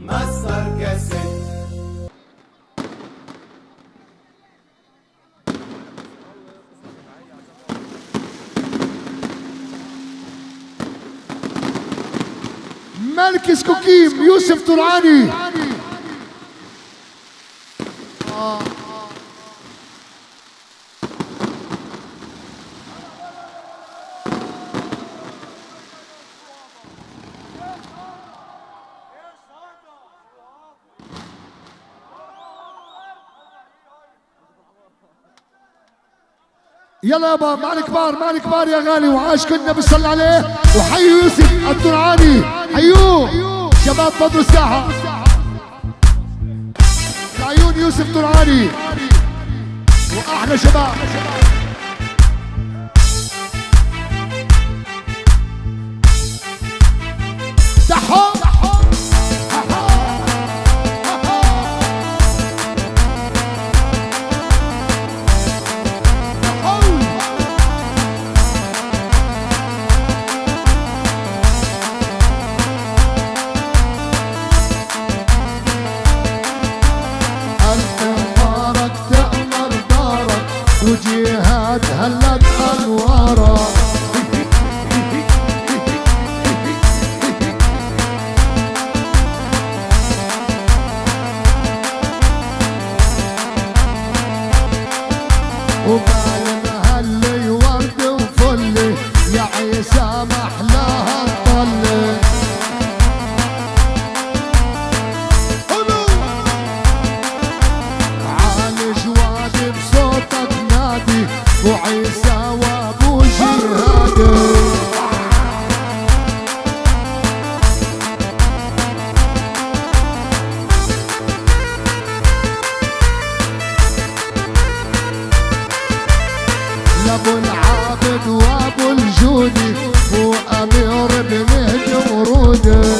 ماستر كاسيت. ملك سكوكيم يوسف طلعاني. يلا يابا معنا كبار، معنا كبار يا غالي، وعاش كنا بنصلي عليه. وحي يوسف الطلعاني، حيوه شباب بدر الساحة، العيون يوسف طلعاني واحلى شباب. دحو وجهاد هلت انواره. وقال هلي ورد وفلي يا عيسى محلاها تطلي. عالج وادي بصوتك نادي وعيسى وابو جهاد. لابو العابد وابو الجودي وامير بمهدي ورودي.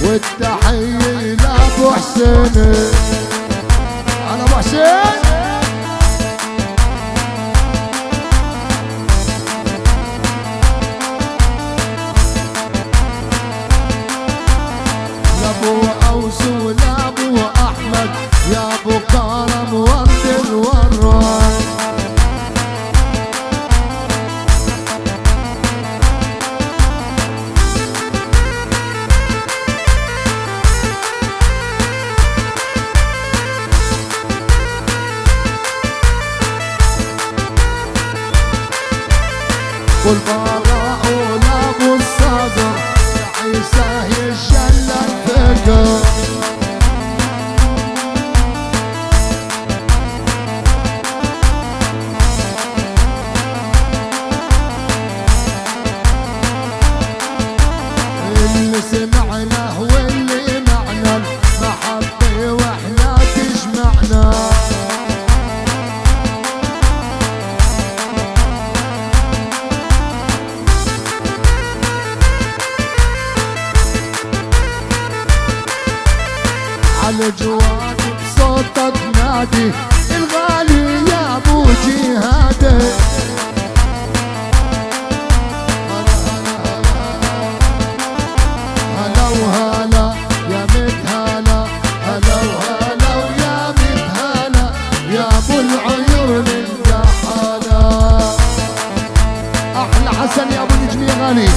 والتحية لابو حسين. انا ابو حسين لابو اوس ولابو احمد يا ابو كرم ورد الوراد. والبراء ولابو الصدر عيسى يجلى الفقر. اللي سمعناه واللي معنا المحبة واحنا تجمعنا. على جواد بصوتك نادي الغالي يا ابو جهاد. هلا وهلا يا متهلا، هلا وهلا ويا متهلا يا ابو العيون الجحالة. احلى حسن يا ابو نجم يا غالي.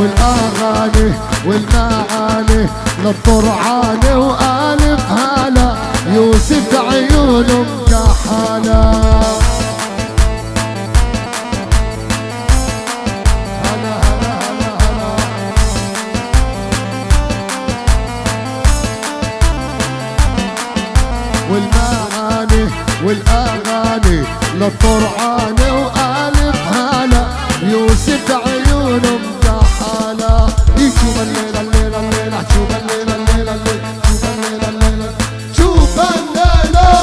والاغاني والمعاني للطرعاني والف هلا يوسف عيونه مكحله. والمعاني والاغاني للطرعاني والف هلا يوسف عيونه مكحله. شوف الليله الليله الليله شوف الليله الليله الليله شوف الليله الليله شوف الليله.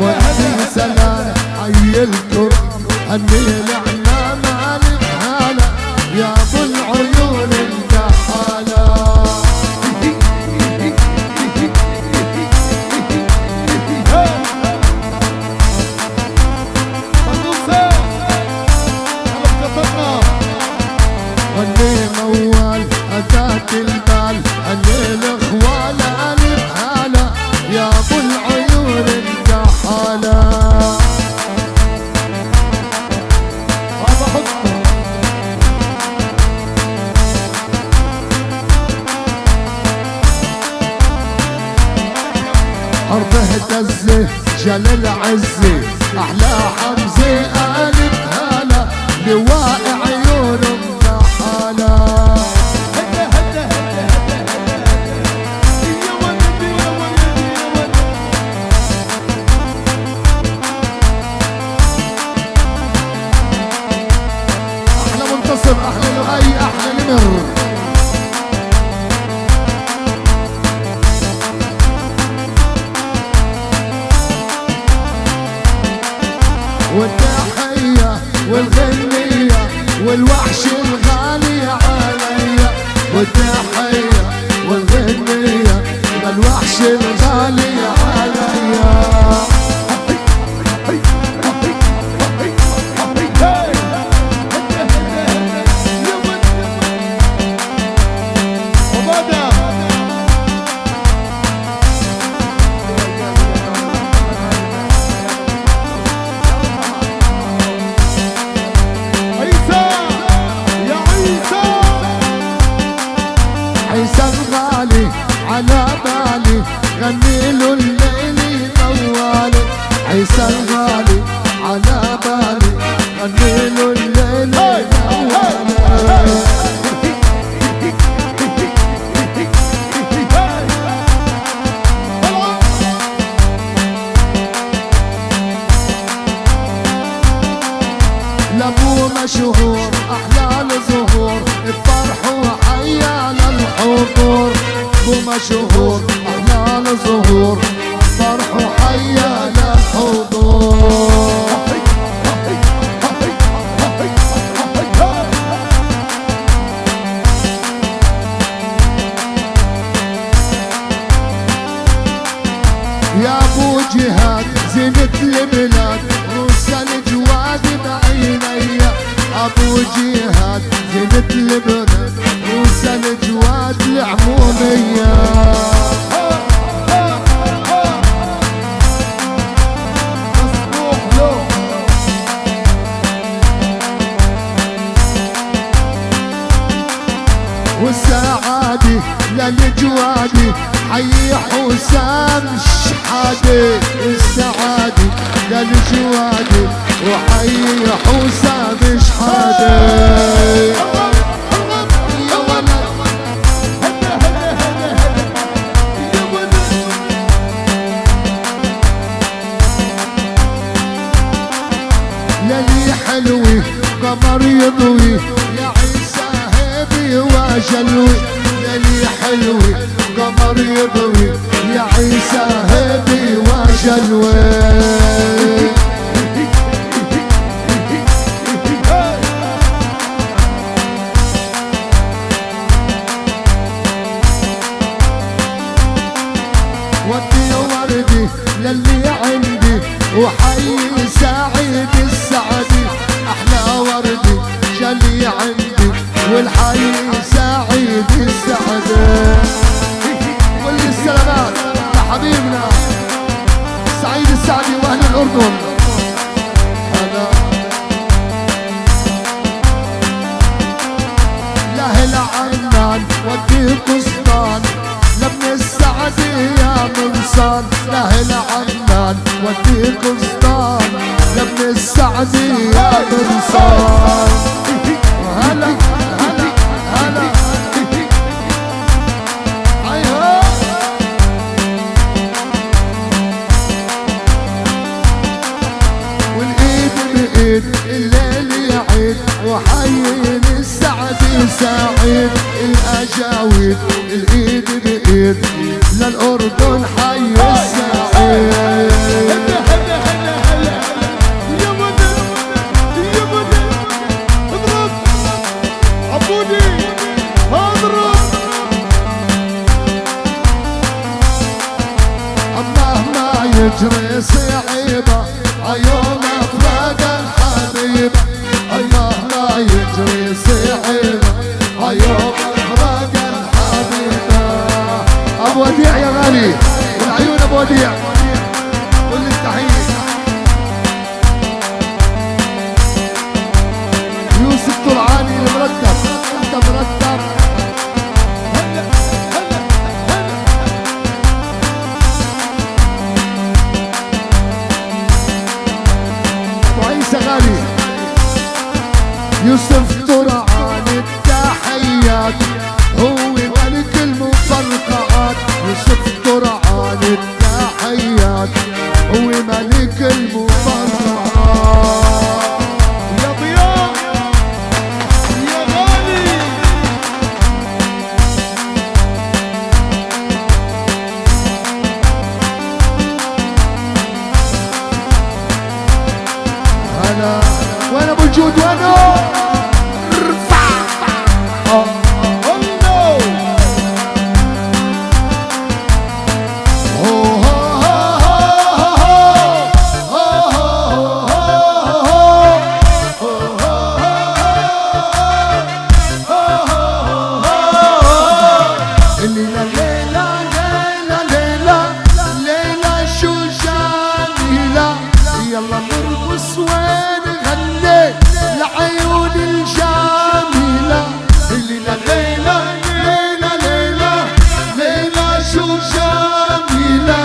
ودي سلام عيلكم هني العلام الف هلا يا ابو العيون الكحاله. هني موال اتاك البال هني الاخوال الف هلا يا ابو العيون الكحاله. أرض اهتزة جلال عزة أحلى حمزة ألف هلا لواء عيونه مكحالة. أحلى منتصر أحلى لؤي أحلى نمر. والتحية والغنية والوحش الغالي عليا. والتحية والغنية والوحش الغالي عليا. عيسى الغالي على بالي غني له الليل موالي. عيسى الغالي على بالي غني له الليل موالي. لابو مشهور احلى الظهور الفرح وحيا للحضور. بو مشهور احلى الظهور فرح وحيا للحضور. يا ابو جهاد زينة البلاد روسا الجواد بعينيا. ابو جهاد زينة البلاد روسا الجواد العمومية. والسعادة للجوادي حي حسام شحادة. السعادة للجوادي وحي حسام شحادة. يا ولد للي حلوي قمر يضوي يا عيسى هيبي وجلوي. للي حلوي قمر يضوي يا عيسى هيبي وجلوي. وردي للي عندي وحي سعيد السعدي احلى وردي جلي عندي والحي سعيد السعدي. كل السلامات لحبيبنا سعيد السعدي واهل الاردن. هلا لاهل عمان ودي قسطان لابن السعدي يا منصان. لاهل عمان ودي قسطان لابن السعدي يا منصان. هلا هلا هلا ايوه والايد بايد الليل يعيد وحي السعدي سعيد الاجاويد الايد بايد للاردن حي السعيد. يجري صعيبة عيوم افراق الحبيبة الله ما يجري صعيبة عيوم افراق الحبيبة. ابو وديع يا غالي والعيون ابو وديع كل التحية. يوسف طلعاني المرتب انت مرتب. غالي يوسف طرعان التحيات هو ملك المفرقعات. يوسف طرعان التحيات هو ملك المفرقعات. يا ضياء يا غالي هلا وين ابو الجود وينه؟ ارفع الليلة ليلة ليلة ليلة ليلة شو جميلة يلا نرقص وين غني لعيون الجميلة. الليلة ليلة ليلة ليلة ليلة شو جميلة.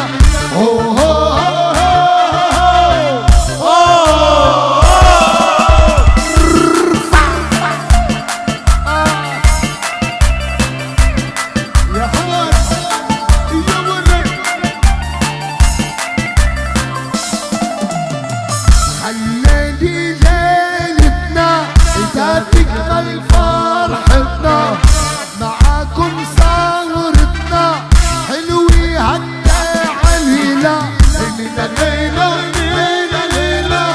يا حمد يا ولد حلالي ليلتنا إذا تكمل فرحتنا معاكم سهرتنا حلوة حتى عليلة. ليلة ليلة ليلة ليلة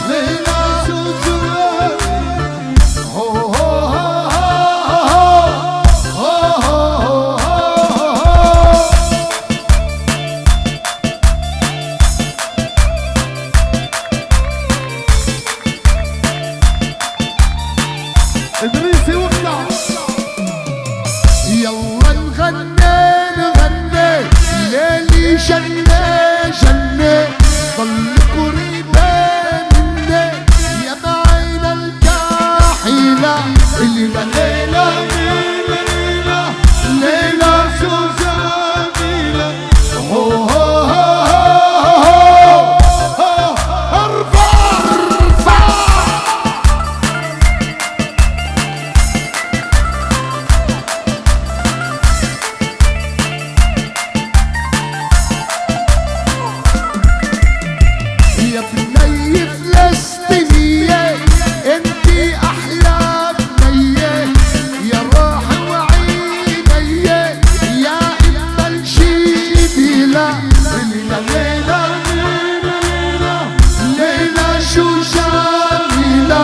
ليلة شو ادريسي وقع يلا نغني نغني ليلي جنة جنة ضل قريبة مني يا معين الكحيلة. الليلة ليلة ليلة ليلة ليلة شو جميلة. ارفع ارفع يا بني فلسطينية انتي احلى بنية يا روح وعيني يا اما الجميلة. ليلة ليلة ليلة ليلة ليلة شو جميلة.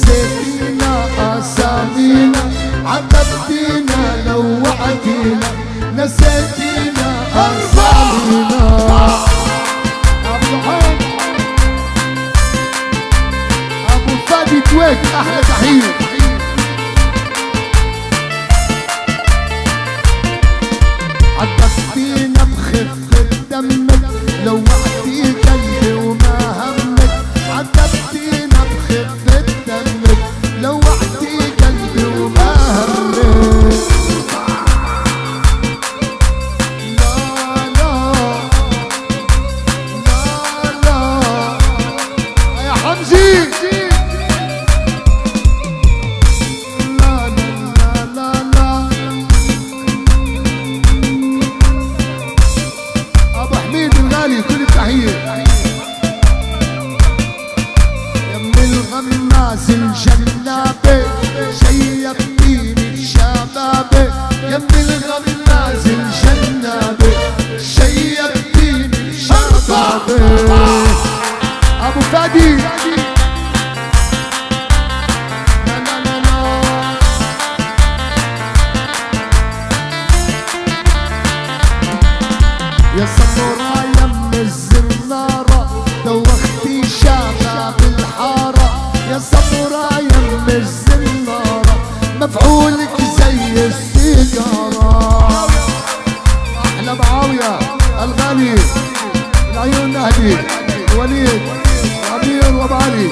نسيتينا اسامينا عذبتينا لوعتينا نسيتينا اسامينا ابو فادي تويك احلى تحيه عذبتينا بخفة دمك لوعتي قلبي وما همك عذبتينا بخفة دمك لوعتي قلبي وما همك لا لا لا لا يا حمزي لا لا لا لا ابو حميد الغالي كل التحيه يم الغماس الجنابه شيبتيني الشبابه يم الغماس الجنابه شيبتيني الشبابه ابو فادي يا سمورة يم الزنارة دوختي شباب الحارة يا سمورة يم الزنارة مفعولك زي السيجارة أحلى معاوية الغالي العيون نهدي وليد عبير وابعلي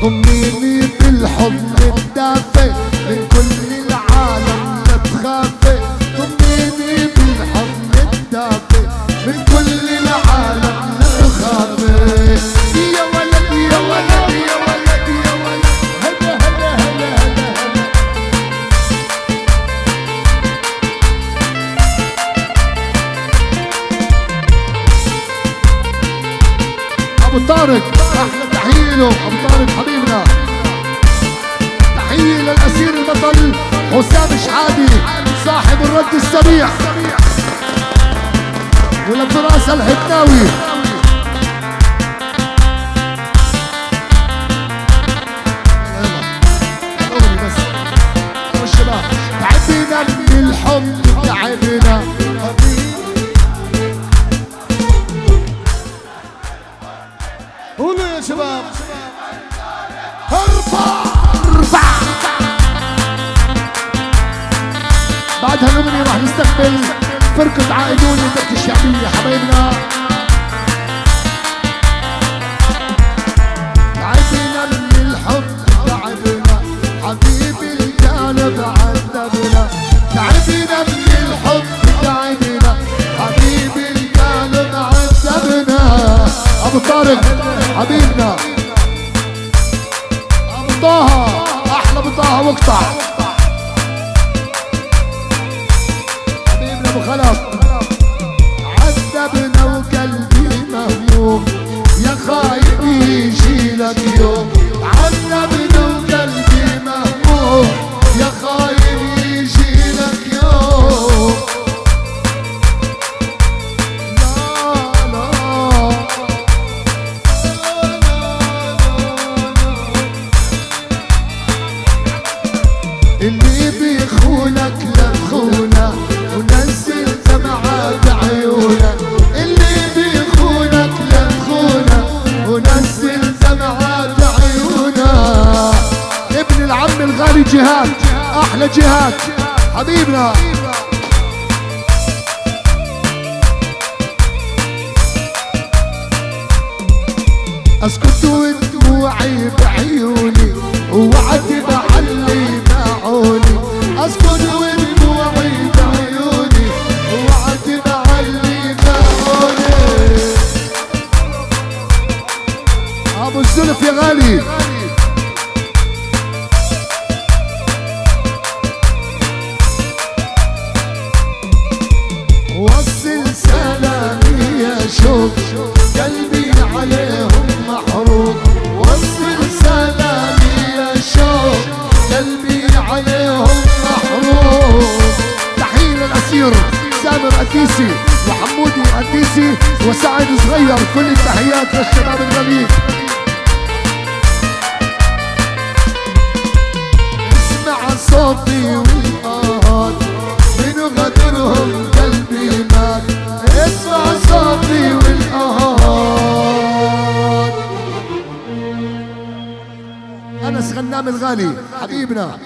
ضميني بالحضن الدافئ من كل العالم تخافي ضميني بالحضن الدافئ من كل العالم تخافي يا ولد يا ولد يا ولد يا ولد هلا هلا هلا هلا ابو طارق احلى تحيه له ابو طارق حبيبنا تحيه للاسير البطل حسام شحادي صاحب الرد السريع ولفراس الحكاوي والشباب تعبنا من الحب تعبنا قولوا يا شباب ارفع ارفع بعد هالأغنية راح نستقبل فرقة عائدون البيت الشعبية حبايبنا تعبنا من الحب تعبنا حبيبي القلب عذبنا تعبنا من الحب تعبنا حبيبي القلب عذبنا ابو طارق حبيبنا ابو طه احلى ابو طه واقطع حبيبنا ابو خلف عذبنا وقلبي مهموم يا خايف يجي لك يوم عذبنا وقلبي مهموم يا خايف يجي لك يوم اللي بيخونك لا تخونه ونزل دمعات عيونه اللي بيخونك لا تخونه ونزل دمعات عيونه ابن العم الغالي جهاد احلى جهاد حبيبنا اسكت ودموعي بعيوني ووعدي بعلي معوني اسكت ودموعي بعيوني ووعدي بعلي معوني ابو الزلف يا غالي وصل سلامي يا شوق قلبي عليهم محروق وصل سلامي يا شوق قلبي عليهم محروق تحية للأسير سامر أديسي وحمودي أديسي وسعد صغير كل التحيات للشباب الغاليين الغالي حبيبنا